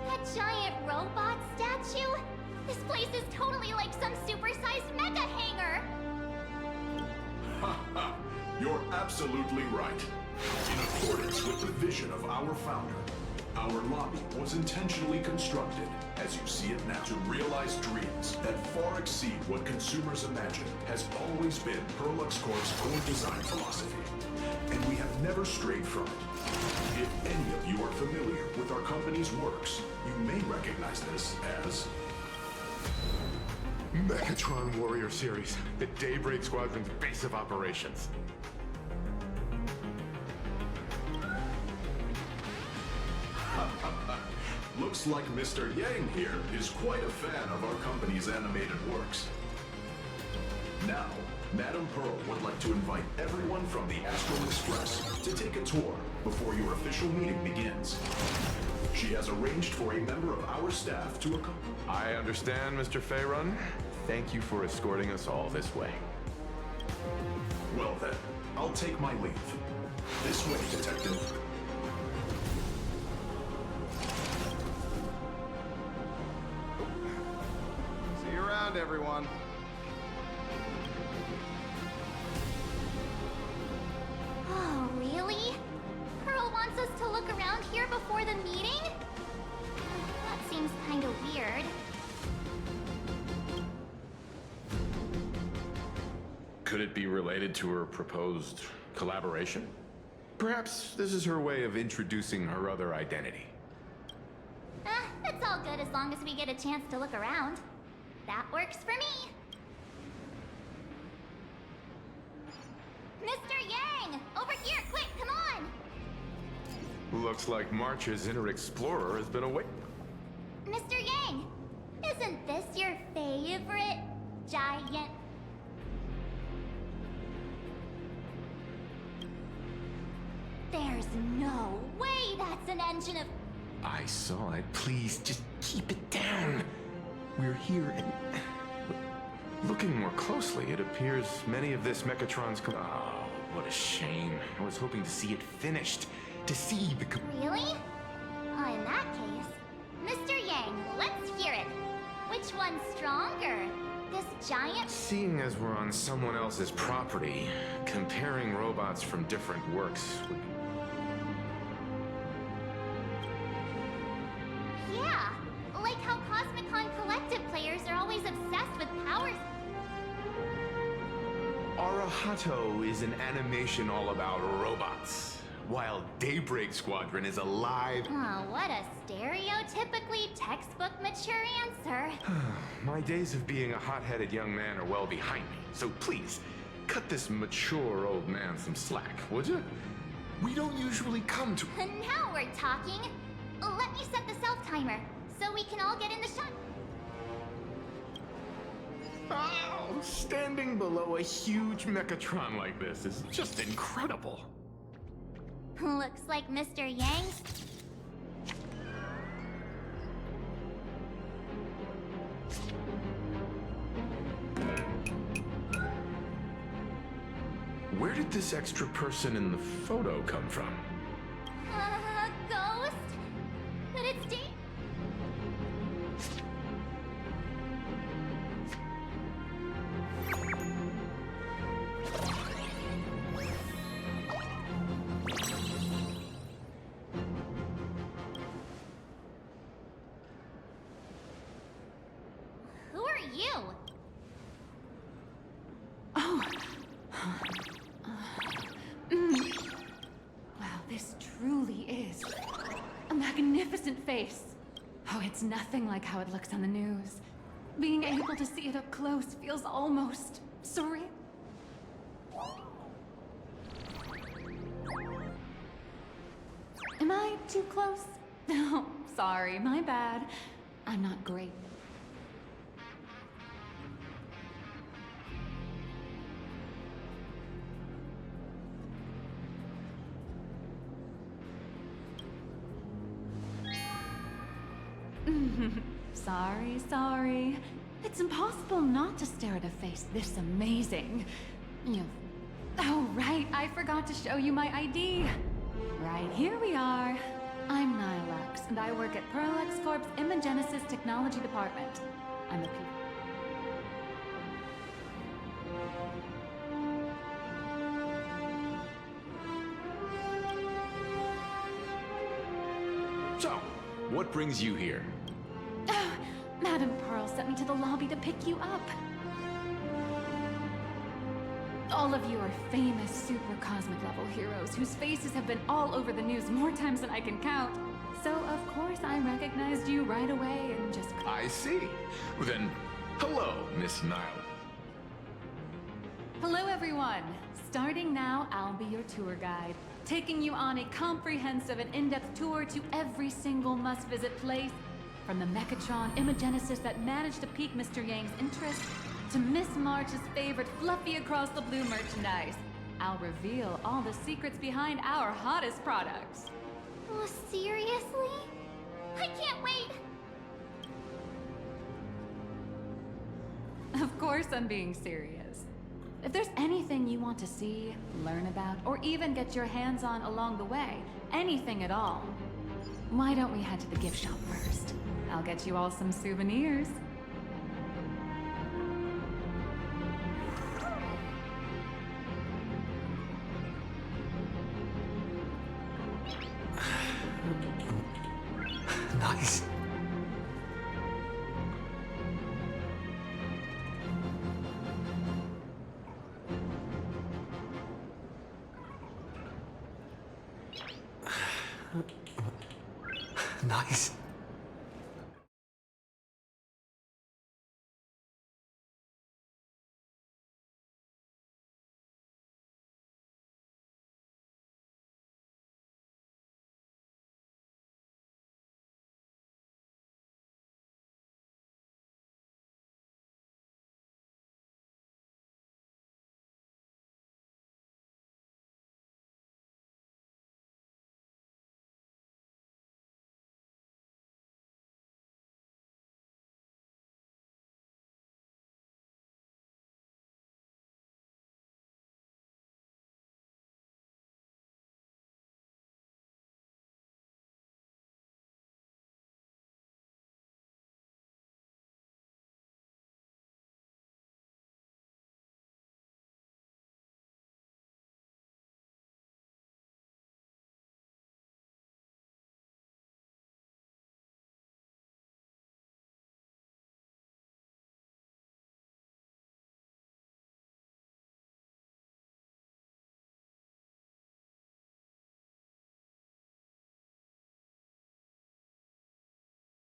That giant robot statue? This place is totally like some supersized mega hangar!
Ha ha! You're absolutely right. In accordance with the vision of our founder, our lobby was intentionally constructed, as you see it now, to realize dreams that far exceed what consumers imagine has always been Perlux Corp's core design philosophy. And we have never strayed from it. If any of you are familiar with our company's works, you may recognize this as
Mechatron Warrior Series, the Daybreak Squadron's base of operations.
Looks like Mr. Yang here is quite a fan of our company's animated works. Now, Madame Pearl would like to invite everyone from the Astral Express to take a tour before your official meeting begins. She has arranged for a member of our staff to accompany.
I understand, Mr. Faerun. Thank you for escorting us all this way.
Well then, I'll take my leave. This way, Detective.
See you around, everyone.
Oh, really? Pearl wants us to look around here before the meeting? That seems kinda weird.
Could it be related to her proposed collaboration? Perhaps this is her way of introducing her other identity.
It's all good as long as we get a chance to look around. That works for me. Mr. Yang! Over here, quick, come on!
Looks like March's inner explorer has been awake.
Mr. Yang! Isn't this your favorite giant... There's no way that's an engine of...
I saw it. Please, just keep it down. We're here and... Looking more closely, it appears many of this Mechatron's... Oh, what a shame. I was hoping to see it finished. To see the...
Really? Oh, in that case... Mr. Yang, let's hear it. Which one's stronger? This giant...
Seeing as we're on someone else's property, comparing robots from different works would be...
Yeah, like how Cosmicon Collective players are always obsessed with powers.
Arahato is an animation all about robots, while Daybreak Squadron is alive.
Oh, what a stereotypically textbook mature answer.
My days of being a hot-headed young man are well behind me, so please, cut this mature old man some slack, would you? We don't usually come to...
Now we're talking. Let me set the self-timer, so we can all get in the shot.
Oh, standing below a huge Mechatron like this is just incredible.
Looks like Mr. Yang.
Where did this extra person in the photo come from?
Ghost? But it's about you?
Oh. Wow, this truly is a magnificent face. Oh, it's nothing like how it looks on the news. Being able to see it up close feels almost surreal. Am I too close? Oh, sorry, my bad. I'm not great. Sorry. It's impossible not to stare at a face this amazing. Oh, right, I forgot to show you my ID. Right, here we are. I'm Nihilux, and I work at Prolux Corp's Imagenesis Technology Department. I'm a P.
So, what brings you here?
Oh, Madam Pearl sent me to the lobby to pick you up. All of you are famous super cosmic level heroes whose faces have been all over the news more times than I can count. So of course I recognized you right away and just...
I see. Then, hello, Miss Nile.
Hello everyone. Starting now, I'll be your tour guide, taking you on a comprehensive and in-depth tour to every single must-visit place, from the Mechatron Imagenesis that managed to pique Mr. Yang's interest, to Miss March's favorite fluffy across the blue merchandise. I'll reveal all the secrets behind our hottest products.
Oh, seriously? I can't wait!
Of course I'm being serious. If there's anything you want to see, learn about, or even get your hands on along the way, anything at all, why don't we head to the gift shop first? I'll get you all some souvenirs.
Nice. Nice.